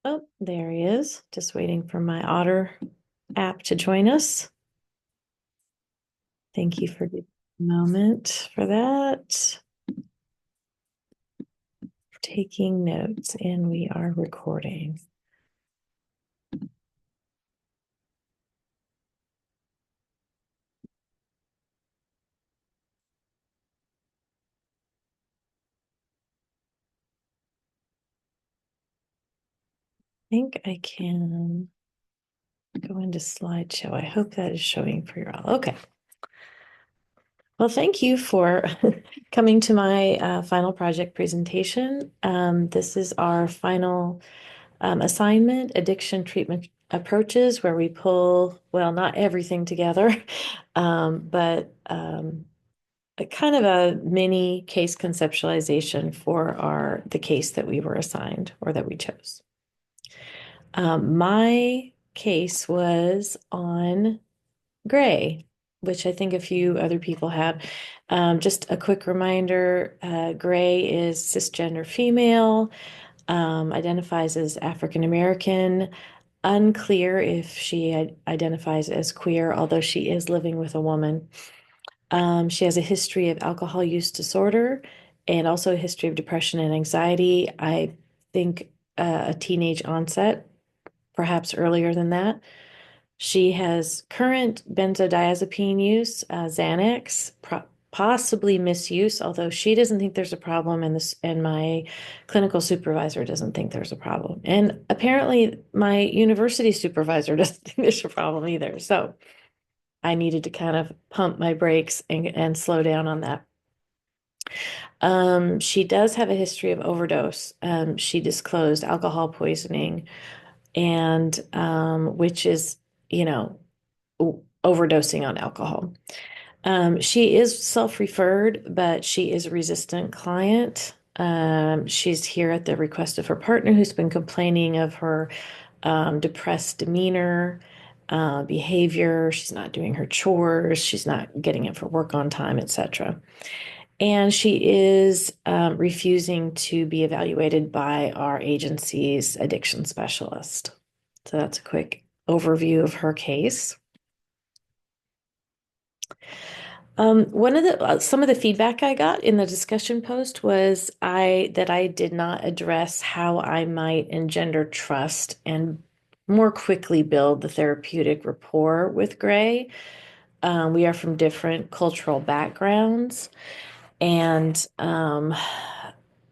Oh, there he is. Just waiting for my Otter app to join us. Thank you for the moment for that. Taking notes, and we are recording. I think I can go into slideshow. I hope that is showing for you all. Okay. Well, thank you for coming to my final project presentation. This is our final assignment, addiction treatment approaches, where we pull, well, not everything together, but a kind of a mini case conceptualization for the case that we were assigned or that we chose. My case was on gray, which I think a few other people have. Just a quick reminder, gray is cisgender female, identifies as African American. Unclear if she identifies as queer, although she is living with a woman. She has a history of alcohol use disorder and also a history of depression and anxiety. I think a teenage onset, perhaps earlier than that. She has current benzodiazepine use, Xanax, possibly misuse, although she doesn't think there's a problem, and my clinical supervisor doesn't think there's a problem. And apparently, my university supervisor doesn't think there's a problem either. So I needed to kind of pump my brakes and slow down on that. She does have a history of overdose. She disclosed alcohol poisoning, and which is, you know, overdosing on alcohol. She is self-referred, but she is a resistant client. She's here at the request of her partner, who's been complaining of her depressed demeanor, behavior. She's not doing her chores. She's not getting in for work on time, etc. And she is refusing to be evaluated by our agency's addiction specialist. So that's a quick overview of her case. One of the some of the feedback I got in the discussion post was that I did not address how I might engender trust and more quickly build the therapeutic rapport with Gray. We are from different cultural backgrounds, and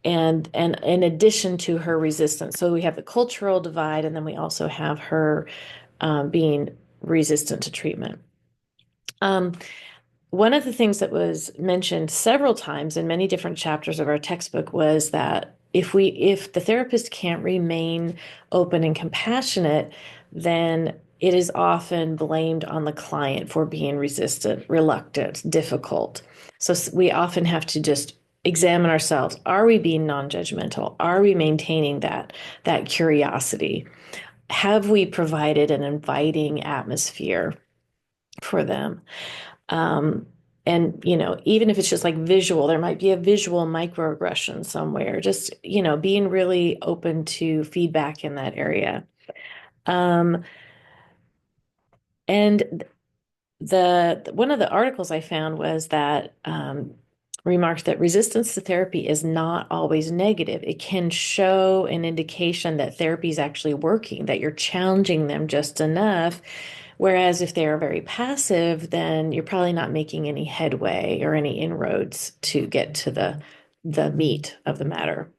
and in addition to her resistance, so we have the cultural divide, and then we also have her being resistant to treatment. One of the things that was mentioned several times in many different chapters of our textbook was that if the therapist can't remain open and compassionate, then it is often blamed on the client for being resistant, reluctant, difficult. So we often have to just examine ourselves. Are we being non-judgmental? Are we maintaining that curiosity? Have we provided an inviting atmosphere for them? Um, and, even if it's just like visual, there might be a visual microaggression somewhere, just, being really open to feedback in that area. Um, and one of the articles I found was that remarked that resistance to therapy is not always negative. It can show an indication that therapy is actually working, that you're challenging them just enough. Whereas if they are very passive, then you're probably not making any headway or any inroads to get to the meat of the matter.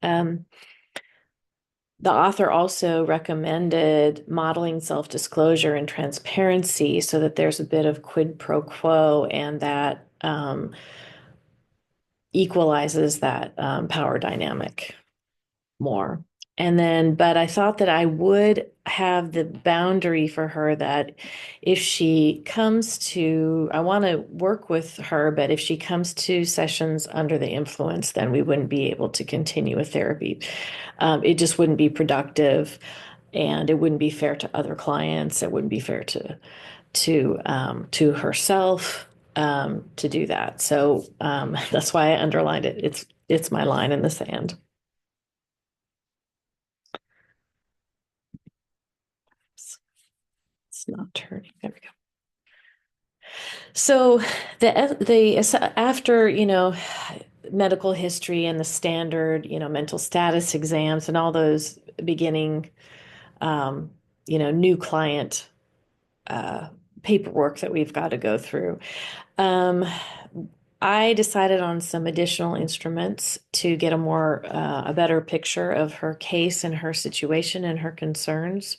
Um, the author also recommended modeling self-disclosure and transparency so that there's a bit of quid pro quo, and that equalizes that power dynamic more. But I thought that I would have the boundary for her that if she comes to, I want to work with her, but if she comes to sessions under the influence, then we wouldn't be able to continue with therapy. It just wouldn't be productive, and it wouldn't be fair to other clients. It wouldn't be fair to herself to do that. So that's why I underlined it. It's my line in the sand. It's not turning. There we go. So after, medical history and the standard, mental status exams and all those beginning, um, new client uh, paperwork that we've got to go through. Um, I decided on some additional instruments to get a better picture of her case and her situation and her concerns.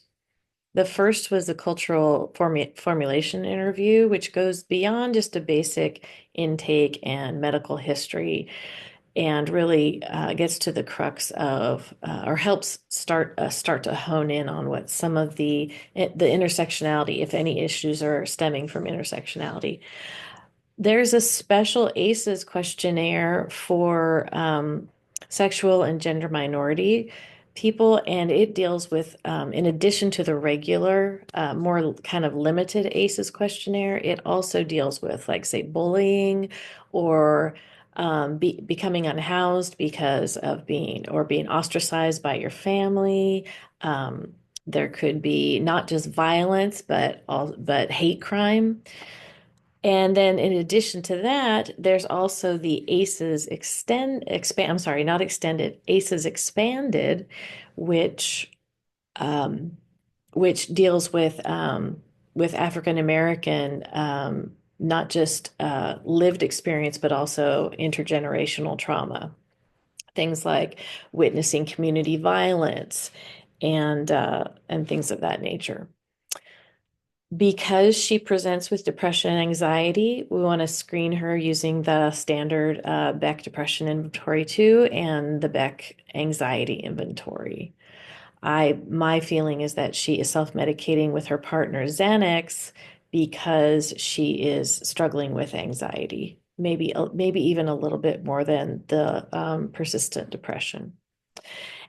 The first was the cultural formulation interview, which goes beyond just a basic intake and medical history and really gets to the crux of or helps start to hone in on what some of the intersectionality, if any issues are stemming from intersectionality. There's a special ACEs questionnaire for sexual and gender minority people, and it deals with, in addition to the regular, more kind of limited ACEs questionnaire, it also deals with, like, say, bullying or becoming unhoused because of being ostracized by your family. There could be not just violence, but hate crime. And then in addition to that, there's also the I'm sorry, not extended, ACEs expanded, which um, which deals with African American, not just lived experience, but also intergenerational trauma. Things like witnessing community violence and things of that nature. Because she presents with depression and anxiety, we want to screen her using the standard Beck Depression Inventory 2 and the Beck Anxiety Inventory. My feeling is that she is self-medicating with her partner Xanax because she is struggling with anxiety, maybe even a little bit more than the persistent depression.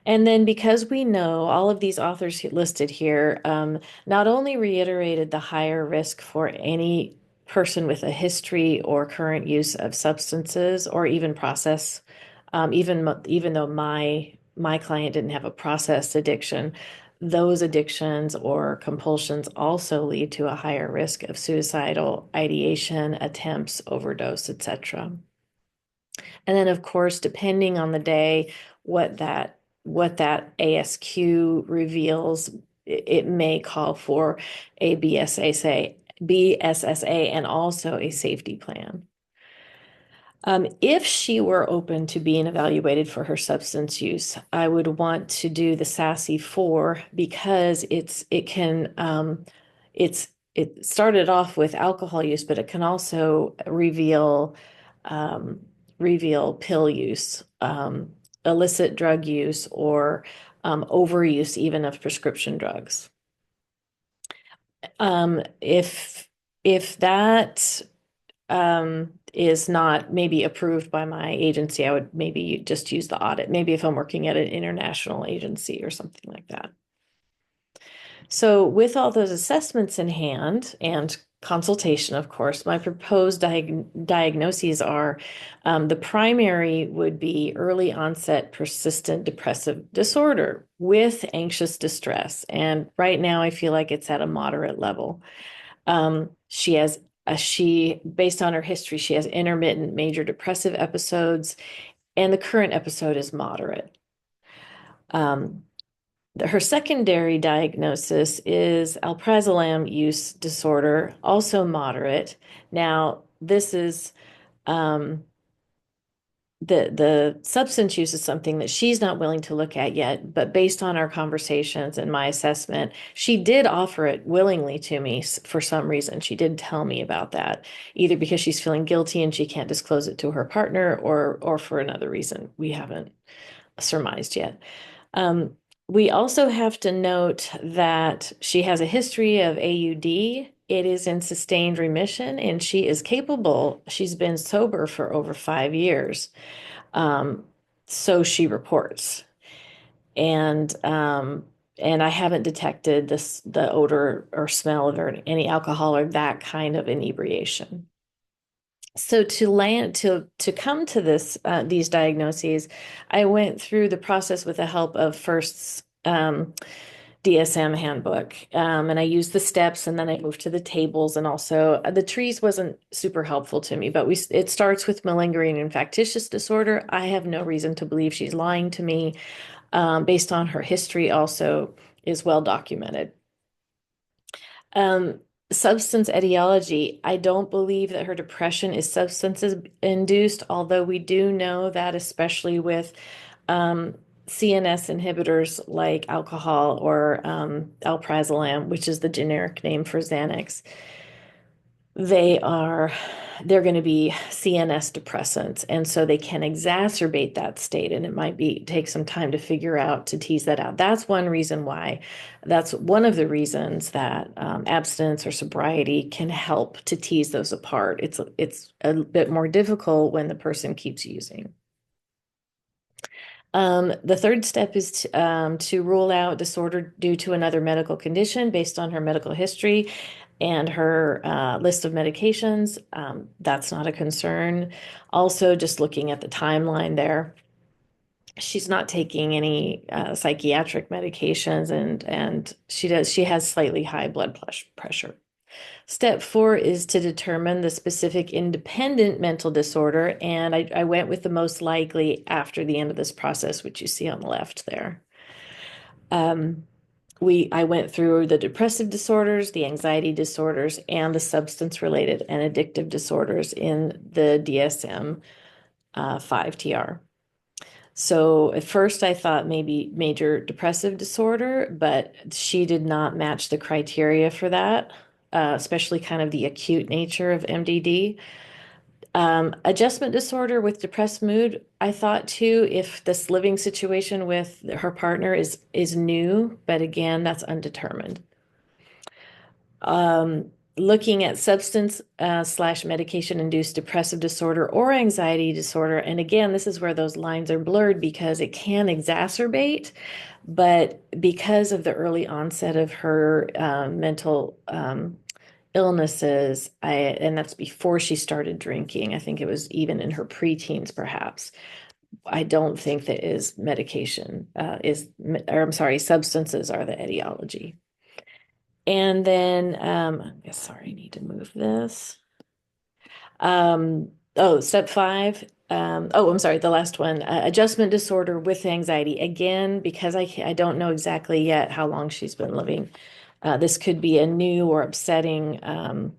And then because we know all of these authors listed here, not only reiterated the higher risk for any person with a history or current use of substances or even process, even though my client didn't have a process addiction, those addictions or compulsions also lead to a higher risk of suicidal ideation, attempts, overdose, etc. And then, of course, depending on the day, what that ASQ reveals, it may call for a BSSA and also a safety plan. If she were open to being evaluated for her substance use, I would want to do the SASI-4 because it started off with alcohol use, but it can also um, reveal pill use, illicit drug use, or overuse even of prescription drugs. If that is not maybe approved by my agency, I would maybe just use the audit. Maybe if I'm working at an international agency or something like that. So with all those assessments in hand and consultation, of course, my proposed diagnoses are the primary would be early onset persistent depressive disorder with anxious distress. And right now I feel like it's at a moderate level. Based on her history, she has intermittent major depressive episodes, and the current episode is moderate. Her secondary diagnosis is alprazolam use disorder, also moderate. Now, this is the substance use is something that she's not willing to look at yet, but based on our conversations and my assessment, she did offer it willingly to me for some reason. She did tell me about that, either because she's feeling guilty and she can't disclose it to her partner or for another reason we haven't surmised yet. We also have to note that she has a history of AUD. It is in sustained remission, and she is capable. She's been sober for over 5 years. So she reports. And I haven't detected the odor or smell of any alcohol or that kind of inebriation. So to come to these diagnoses, I went through the process with the help of first DSM handbook. And I used the steps and then I moved to the tables, and also the trees wasn't super helpful to me, but it starts with malingering and factitious disorder. I have no reason to believe she's lying to me, based on her history also is well documented. Um, Substance etiology. I don't believe that her depression is substances induced, although we do know that, especially with um, CNS inhibitors like alcohol or alprazolam, which is the generic name for Xanax, they are they're going to be CNS depressants, and so they can exacerbate that state, and it might be take some time to figure out to tease that out. That's one reason why. That's one of the reasons that abstinence or sobriety can help to tease those apart. It's a bit more difficult when the person keeps using. The third step is to rule out disorder due to another medical condition based on her medical history and her list of medications. That's not a concern. Also, just looking at the timeline there, she's not taking any psychiatric medications, and she has slightly high blood pressure. Step four is to determine the specific independent mental disorder, and I went with the most likely after the end of this process, which you see on the left there. Um, I went through the depressive disorders, the anxiety disorders, and the substance-related and addictive disorders in the DSM 5 TR. So at first I thought maybe major depressive disorder, but she did not match the criteria for that, especially kind of the acute nature of MDD. Adjustment disorder with depressed mood, I thought too, if this living situation with her partner is new, but again, that's undetermined. Um, Looking at substance slash medication induced depressive disorder or anxiety disorder. And again, this is where those lines are blurred because it can exacerbate, but because of the early onset of her mental illnesses, and that's before she started drinking. I think it was even in her preteens, perhaps. I don't think that is medication, or I'm sorry, substances are the etiology. And then, sorry, I need to move this. Step five. I'm sorry, the last one, adjustment disorder with anxiety. Again, because I don't know exactly yet how long she's been living. This could be a new or upsetting um,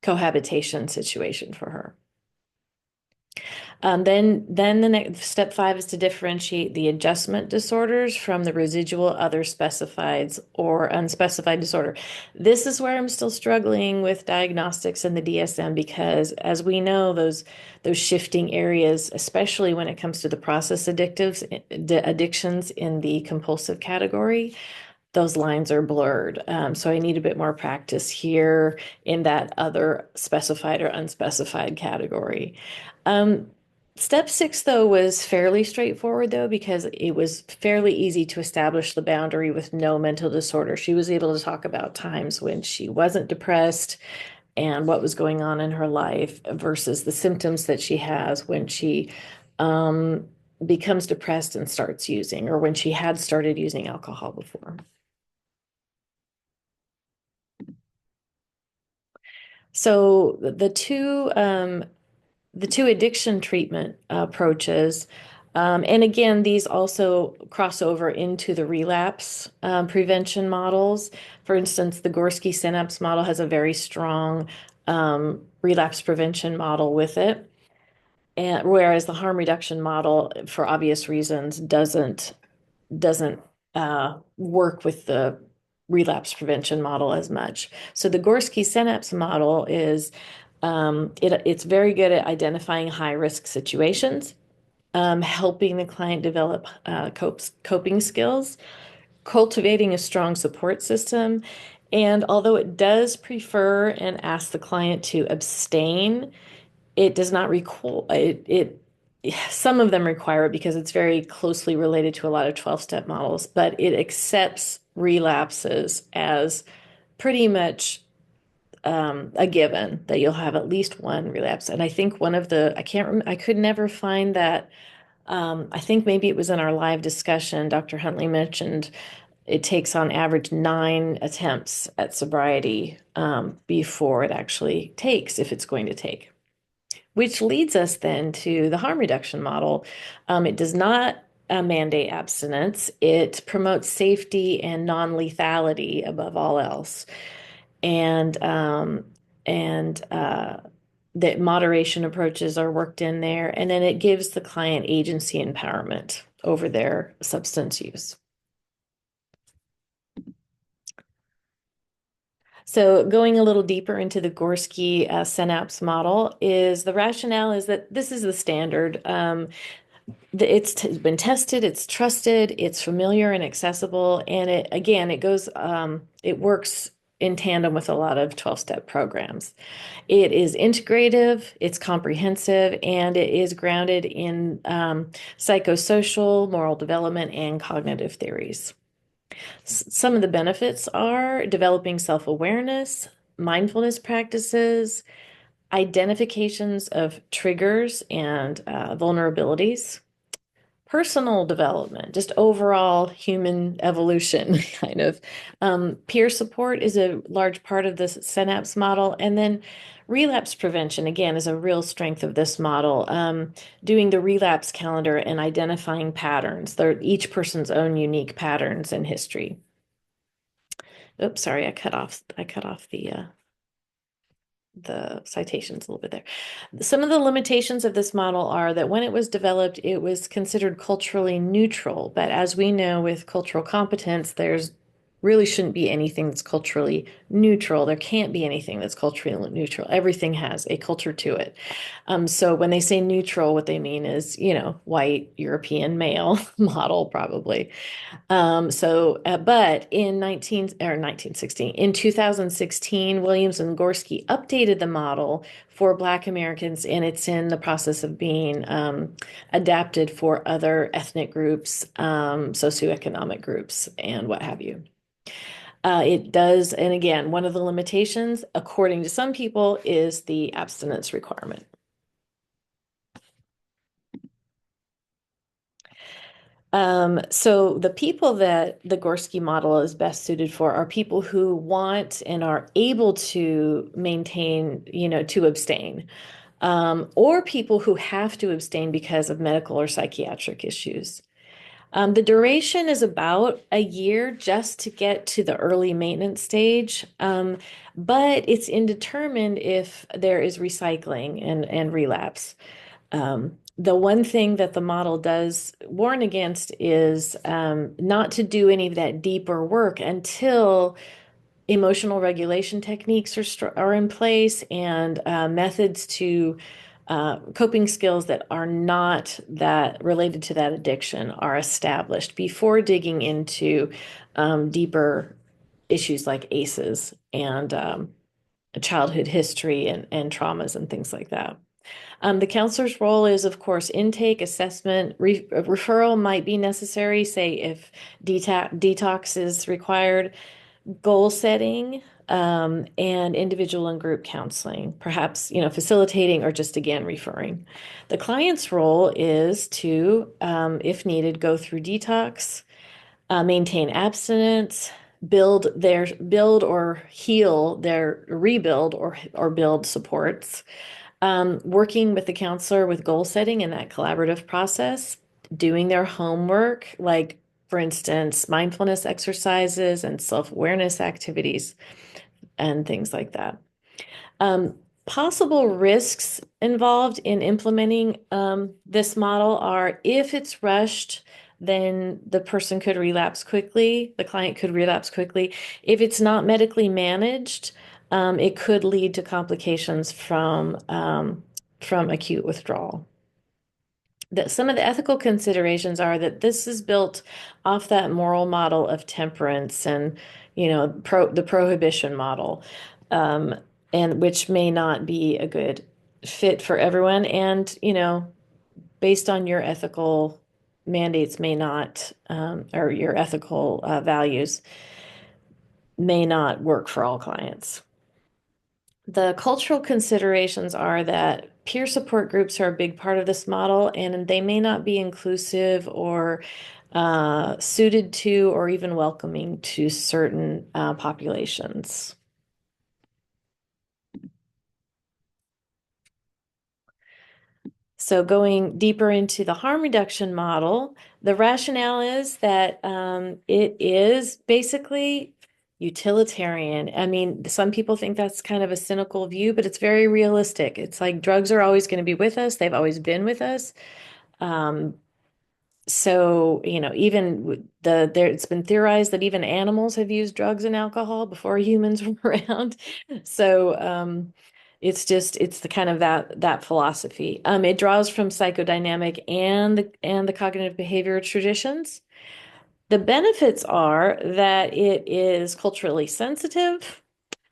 cohabitation situation for her. Then the next step five is to differentiate the adjustment disorders from the residual other specifieds or unspecified disorder. This is where I'm still struggling with diagnostics in the DSM because, as we know, those shifting areas, especially when it comes to the process addictions in the compulsive category, those lines are blurred. So I need a bit more practice here in that other specified or unspecified category. Um, Step six, though, was fairly straightforward, though, because it was fairly easy to establish the boundary with no mental disorder. She was able to talk about times when she wasn't depressed and what was going on in her life versus the symptoms that she has when she um, becomes depressed and starts using, or when she had started using alcohol before. So the two addiction treatment approaches, and again, these also cross over into the relapse prevention models. For instance, the Gorski synapse model has a very strong relapse prevention model with it, and whereas the harm reduction model, for obvious reasons, doesn't work with the relapse prevention model as much. So the Gorski synapse model is it's very good at identifying high risk situations, helping the client develop coping skills, cultivating a strong support system. And although it does prefer and ask the client to abstain, it does not require it. Some of them require it because it's very closely related to a lot of 12-step models, but it accepts relapses as pretty much a given that you'll have at least one relapse. And I think one of the, I can't remember, I could never find that I think maybe it was in our live discussion, Dr. Huntley mentioned it takes on average 9 attempts at sobriety before it actually takes, if it's going to take. Which leads us then to the harm reduction model. It does not mandate abstinence. It promotes safety and non-lethality above all else, and um, and that moderation approaches are worked in there, and then it gives the client agency empowerment over their substance use. So going a little deeper into the Gorski synapse model is the rationale is that this is the standard. It's been tested, it's trusted, it's familiar and accessible, and it again, it works in tandem with a lot of 12-step programs. It is integrative, it's comprehensive, and it is grounded in psychosocial, moral development, and cognitive theories. Some of the benefits are developing self-awareness, mindfulness practices, identifications of triggers and vulnerabilities, personal development, just overall human evolution, kind of. Peer support is a large part of the synapse model. And then relapse prevention, again, is a real strength of this model. Doing the relapse calendar and identifying patterns. They're each person's own unique patterns in history. Oops, sorry, I cut off the citations a little bit there. Some of the limitations of this model are that when it was developed, it was considered culturally neutral. But as we know with cultural competence, there's really shouldn't be anything that's culturally neutral. There can't be anything that's culturally neutral. Everything has a culture to it. So when they say neutral, what they mean is, white European male model, probably. But in 2016, Williams and Gorski updated the model for Black Americans, and it's in the process of being adapted for other ethnic groups, socioeconomic groups, and what have you. It does, and again, one of the limitations, according to some people, is the abstinence requirement. So the people that the Gorski model is best suited for are people who want and are able to maintain, to abstain, or people who have to abstain because of medical or psychiatric issues. The duration is about a year just to get to the early maintenance stage, but it's indetermined if there is recycling and relapse. The one thing that the model does warn against is not to do any of that deeper work until emotional regulation techniques are in place and methods to coping skills that are not that related to that addiction are established before digging into deeper issues like ACEs and childhood history and traumas and things like that. The counselor's role is, of course, intake, assessment, referral might be necessary, say if detox is required, goal setting, and individual and group counseling, perhaps, facilitating or just again referring. The client's role is to, if needed, go through detox, maintain abstinence, build or heal their rebuild or build supports, working with the counselor with goal setting in that collaborative process, doing their homework, like, for instance, mindfulness exercises and self-awareness activities and things like that. Possible risks involved in implementing this model are if it's rushed, then the person could relapse quickly, the client could relapse quickly. If it's not medically managed, it could lead to complications from acute withdrawal. Some of the ethical considerations are that this is built off that moral model of temperance and, the prohibition model, and which may not be a good fit for everyone. And, based on your ethical mandates may not, or your ethical values may not work for all clients. The cultural considerations are that peer support groups are a big part of this model, and they may not be inclusive or suited to or even welcoming to certain populations. So going deeper into the harm reduction model, the rationale is that it is basically utilitarian. I mean, some people think that's kind of a cynical view, but it's very realistic. It's like drugs are always going to be with us. They've always been with us. Um, so, even it's been theorized that even animals have used drugs and alcohol before humans were around. So, it's the kind of that philosophy. It draws from psychodynamic and the cognitive behavior traditions. The benefits are that it is culturally sensitive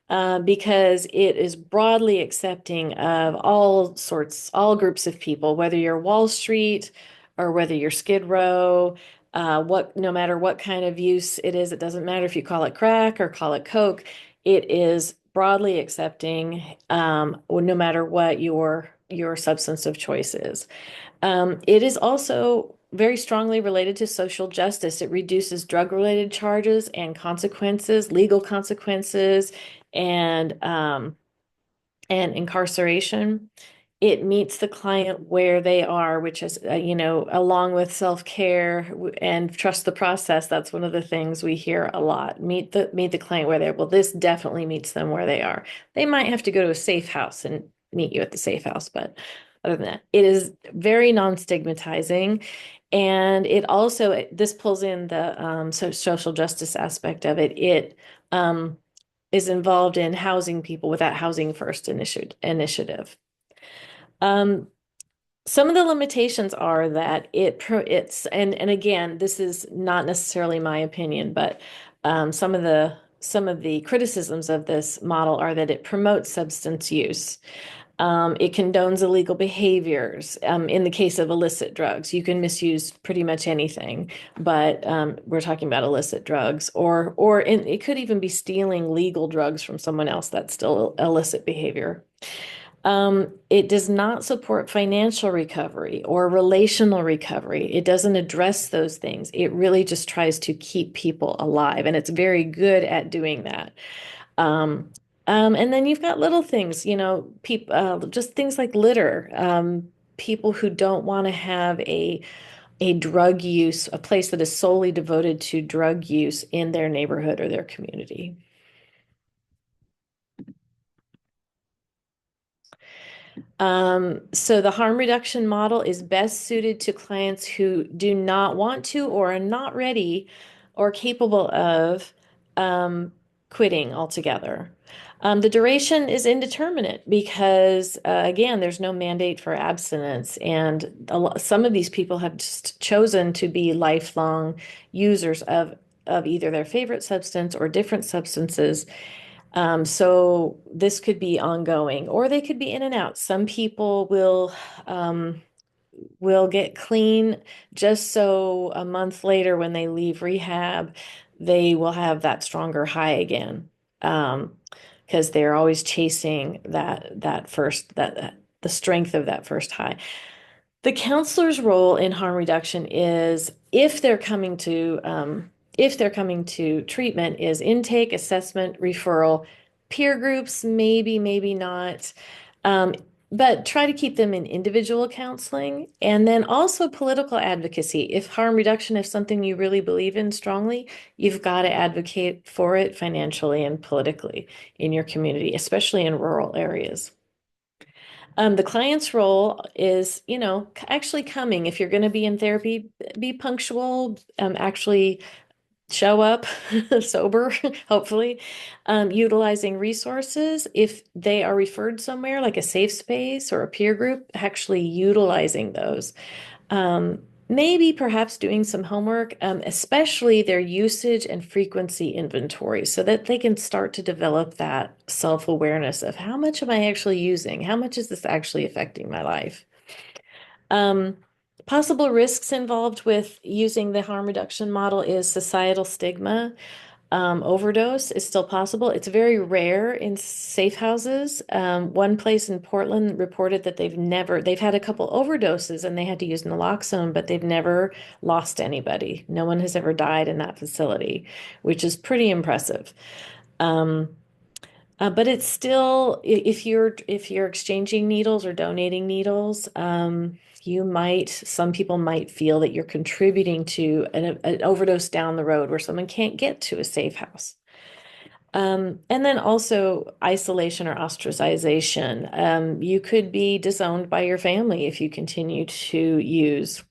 because it is broadly accepting of all sorts, all groups of people, whether you're Wall Street or whether you're Skid Row, no matter what kind of use it is, it doesn't matter if you call it crack or call it Coke, it is broadly accepting, no matter what your substance of choice is. It is also very strongly related to social justice. It reduces drug-related charges and consequences, legal consequences, and and incarceration. It meets the client where they are, which is, along with self-care and trust the process. That's one of the things we hear a lot. Meet the client where they're. Well, this definitely meets them where they are. They might have to go to a safe house and meet you at the safe house, but other than that, it is very non-stigmatizing. And it also, this pulls in the social justice aspect of it. It is involved in housing people with that housing first initiative. Um, some of the limitations are that it's and again, this is not necessarily my opinion, but some of the criticisms of this model are that it promotes substance use. It condones illegal behaviors. In the case of illicit drugs, you can misuse pretty much anything, but we're talking about illicit drugs, it could even be stealing legal drugs from someone else. That's still illicit behavior. It does not support financial recovery or relational recovery. It doesn't address those things. It really just tries to keep people alive, and it's very good at doing that. Um, and then you've got little things, people, just things like litter. People who don't want to have a drug use, a place that is solely devoted to drug use in their neighborhood or their community. So the harm reduction model is best suited to clients who do not want to or are not ready or capable of quitting altogether. The duration is indeterminate because, again, there's no mandate for abstinence, and some of these people have just chosen to be lifelong users of either their favorite substance or different substances. So this could be ongoing, or they could be in and out. Some people will get clean just so a month later when they leave rehab, they will have that stronger high again. Because they're always chasing that the strength of that first high. The counselor's role in harm reduction is if they're coming to treatment is intake, assessment, referral, peer groups, maybe not. Um, but try to keep them in individual counseling and then also political advocacy. If harm reduction is something you really believe in strongly, you've got to advocate for it financially and politically in your community, especially in rural areas. The client's role is, actually coming. If you're going to be in therapy, be punctual, actually show up sober, hopefully, utilizing resources. If they are referred somewhere like a safe space or a peer group, actually utilizing those. Maybe perhaps doing some homework, especially their usage and frequency inventory, so that they can start to develop that self-awareness of how much am I actually using? How much is this actually affecting my life? Um, Possible risks involved with using the harm reduction model is societal stigma. Overdose is still possible. It's very rare in safe houses. One place in Portland reported that they've had a couple overdoses and they had to use naloxone, but they've never lost anybody. No one has ever died in that facility, which is pretty impressive. Um, but it's still, if you're exchanging needles or donating needles, some people might feel that you're contributing to an overdose down the road where someone can't get to a safe house. And then also isolation or ostracization. You could be disowned by your family if you continue to use,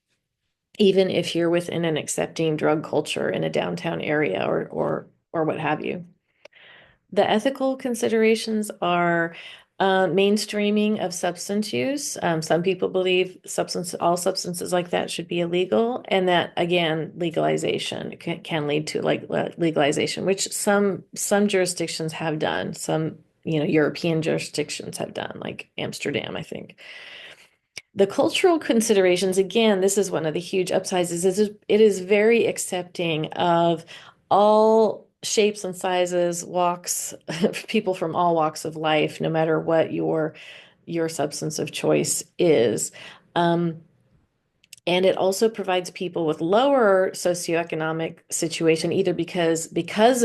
even if you're within an accepting drug culture in a downtown area or what have you. The ethical considerations are mainstreaming of substance use. Some people believe all substances like that should be illegal, and that again, legalization can lead to like legalization, which some jurisdictions have done. Some, European jurisdictions have done, like Amsterdam, I think. The cultural considerations, again, this is one of the huge upsides, is it is very accepting of all shapes and sizes, walks, people from all walks of life, no matter what your substance of choice is. Um, and it also provides people with lower socioeconomic situation, either because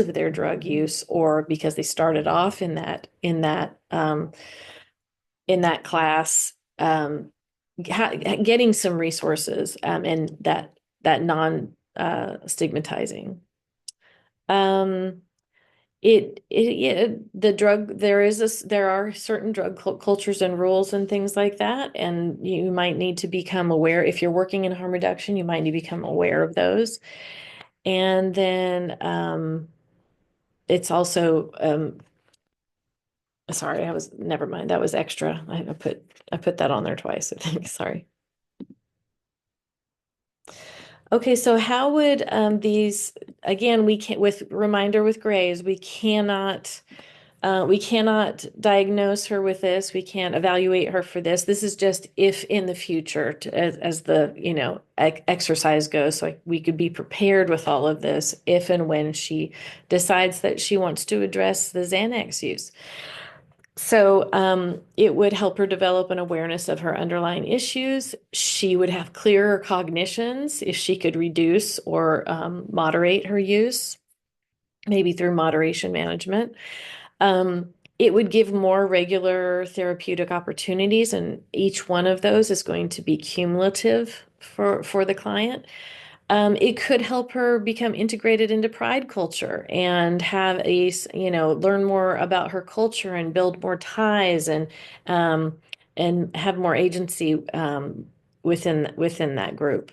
of their drug use or because they started off in that class, getting some resources, and that non stigmatizing. Um, yeah, there are certain drug cultures and rules and things like that, and you might need to become aware. If you're working in harm reduction, you might need to become aware of those. And then it's also sorry, never mind. That was extra. I put that on there twice, I think. Sorry. Okay, so how would these again, we can with reminder with Grays, we cannot diagnose her with this. We can't evaluate her for this. This is just if in the future, as the exercise goes, so we could be prepared with all of this if and when she decides that she wants to address the Xanax use. So it would help her develop an awareness of her underlying issues. She would have clearer cognitions if she could reduce or moderate her use, maybe through moderation management. It would give more regular therapeutic opportunities, and each one of those is going to be cumulative for the client. It could help her become integrated into Pride culture and learn more about her culture and build more ties and have more agency within that group.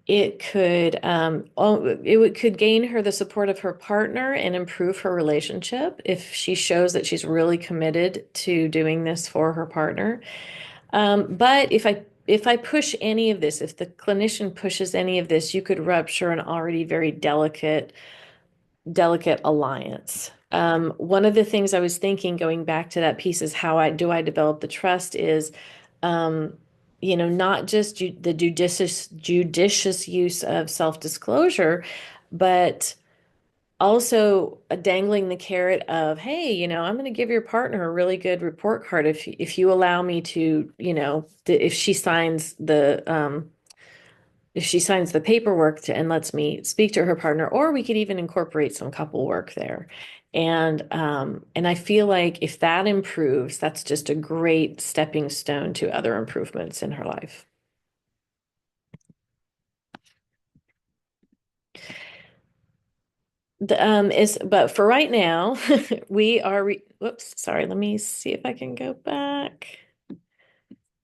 It could gain her the support of her partner and improve her relationship if she shows that she's really committed to doing this for her partner. But if I push any of this, if the clinician pushes any of this, you could rupture an already very delicate alliance. One of the things I was thinking, going back to that piece, is how I develop the trust is, um, not just the judicious use of self-disclosure, but also dangling the carrot of, hey, I'm going to give your partner a really good report card if you allow me to, if she signs the paperwork and lets me speak to her partner, or we could even incorporate some couple work there. And I feel like if that improves, that's just a great stepping stone to other improvements in her life. But for right now, whoops, sorry, let me see if I can go back.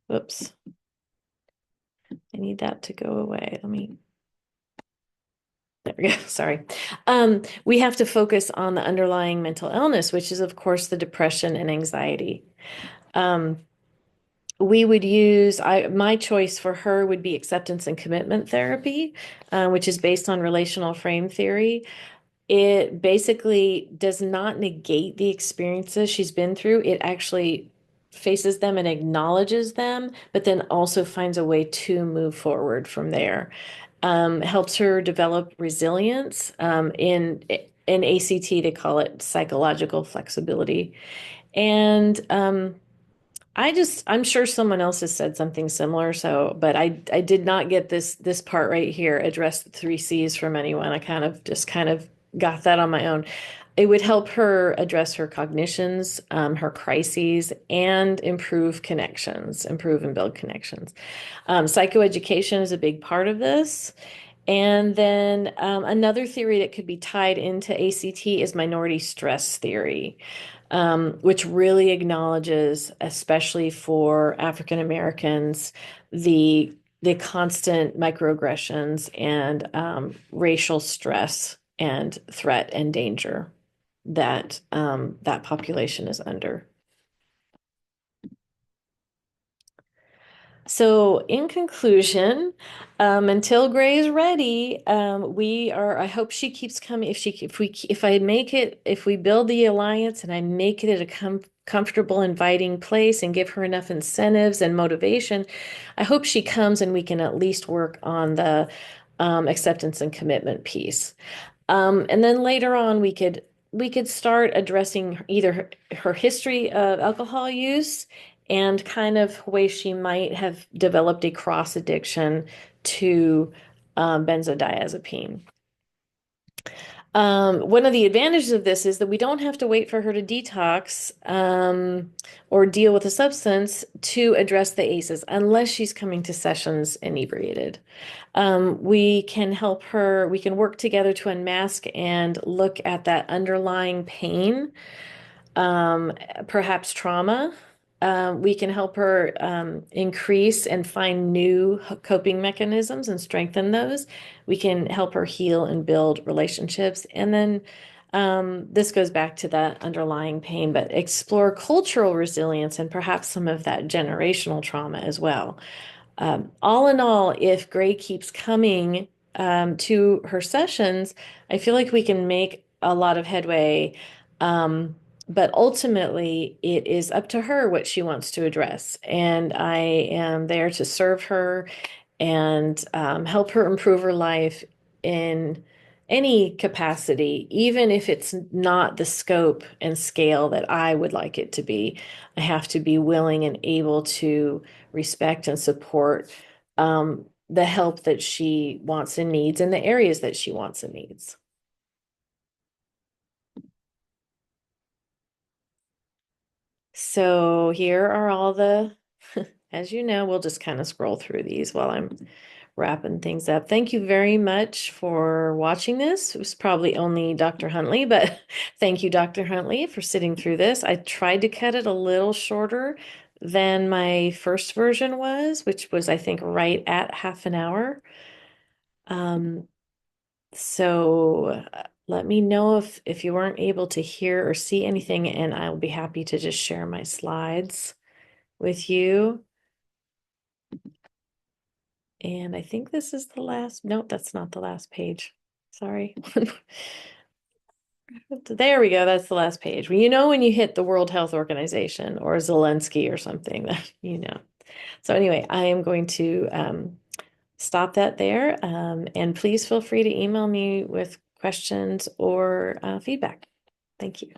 Whoops. I need that to go away. There we go. Sorry. We have to focus on the underlying mental illness, which is, of course, the depression and anxiety. Um, we would use, my choice for her would be acceptance and commitment therapy, which is based on relational frame theory. It basically does not negate the experiences she's been through. It actually faces them and acknowledges them, but then also finds a way to move forward from there. helps her develop resilience. In ACT, they call it psychological flexibility. And I'm sure someone else has said something similar. So, but I did not get this part right here, address the three C's from anyone. I kind of got that on my own. It would help her address her cognitions, her crises, and improve and build connections. Psychoeducation is a big part of this. And then another theory that could be tied into ACT is minority stress theory, which really acknowledges, especially for African Americans, the constant microaggressions and racial stress and threat and danger that that population is under. So, in conclusion, until Gray is ready, I hope she keeps coming. If I make it, if we build the alliance and I make it a comfortable, inviting place and give her enough incentives and motivation, I hope she comes and we can at least work on the acceptance and commitment piece. And then later on, we could start addressing either her history of alcohol use and kind of ways she might have developed a cross addiction to benzodiazepine. One of the advantages of this is that we don't have to wait for her to detox or deal with a substance to address the ACEs unless she's coming to sessions inebriated. We can help her, we can work together to unmask and look at that underlying pain, perhaps trauma. We can help her increase and find new coping mechanisms and strengthen those. We can help her heal and build relationships. And then this goes back to that underlying pain, but explore cultural resilience and perhaps some of that generational trauma as well. All in all, if Gray keeps coming to her sessions, I feel like we can make a lot of headway. But ultimately, it is up to her what she wants to address. And I am there to serve her and help her improve her life in any capacity, even if it's not the scope and scale that I would like it to be. I have to be willing and able to respect and support the help that she wants and needs in the areas that she wants and needs. So here are all the, as you know, we'll just kind of scroll through these while I'm wrapping things up. Thank you very much for watching this. It was probably only Dr. Huntley, but thank you, Dr. Huntley, for sitting through this. I tried to cut it a little shorter than my first version was, which was, I think, right at half an hour. Um, so let me know if you weren't able to hear or see anything, and I'll be happy to just share my slides with you. And I think this is the last, nope, that's not the last page. Sorry. There we go. That's the last page. Well, you know, when you hit the World Health Organization or Zelensky or something, that you know. So anyway, I am going to stop that there. And please feel free to email me with questions or feedback. Thank you.